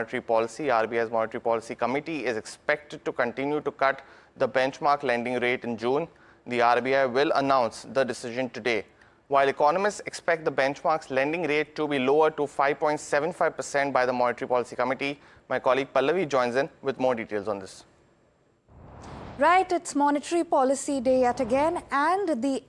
Monetary Policy, RBI's Monetary Policy Committee is expected to continue to cut the benchmark lending rate in June. The RBI will announce the decision today. While economists expect the benchmark's lending rate to be lower to 5.75% by the Monetary Policy Committee, my colleague Pallavi joins in with more details on this. Right, it's Monetary Policy Day yet again, and the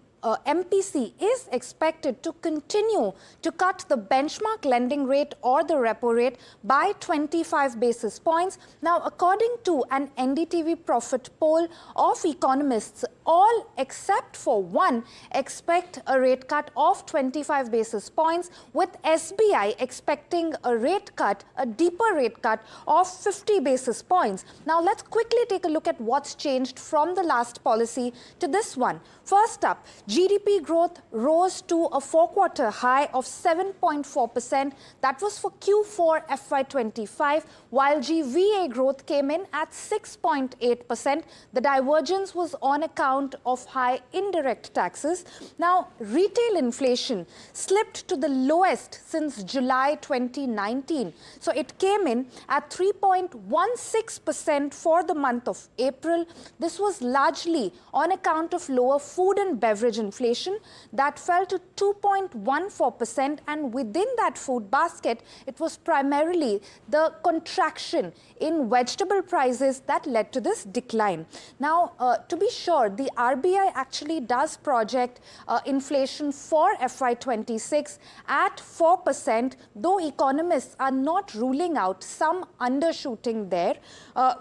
MPC is expected to continue to cut the benchmark lending rate or the repo rate by 25 basis points. Now, according to an NDTV Profit poll of economists, all except for one expect a rate cut of 25 basis points, with SBI expecting a rate cut, a deeper rate cut of 50 basis points. Now, let's quickly take a look at what's changed from the last policy to this one. First up, GDP growth rose to a four-quarter high of 7.4%. That was for Q4 FY25, while GVA growth came in at 6.8%. The divergence was on account of high indirect taxes. Now, retail inflation slipped to the lowest since July 2019. So it came in at 3.16% for the month of April. This was largely on account of lower food and beverage inflation that fell to 2.14%, and within that food basket, it was primarily the contraction in vegetable prices that led to this decline. Now, to be sure, the RBI actually does project inflation for FY26 at 4%, though economists are not ruling out some undershooting there,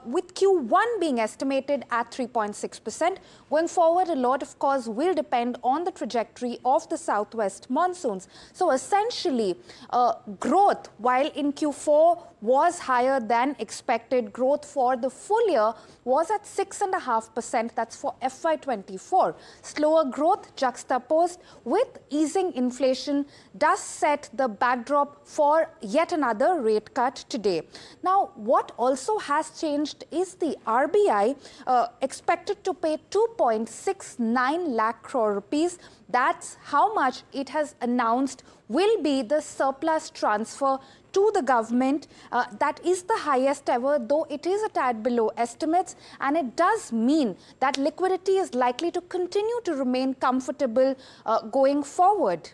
with Q1 being estimated at 3.6%. Going forward, a lot, of course, will depend on the trajectory of the southwest monsoons. So essentially, growth, while in Q4 was higher than expected, growth for the full year was at 6.5%. That's for FY24. Slower growth juxtaposed with easing inflation does set the backdrop for yet another rate cut today. Now, what also has changed is the RBI expected to pay 2.69 lakh crore rupees. That's how much it has announced will be the surplus transfer to the government. That is the highest ever, though it is a tad below estimates, and it does mean that liquidity is likely to continue to remain comfortable going forward.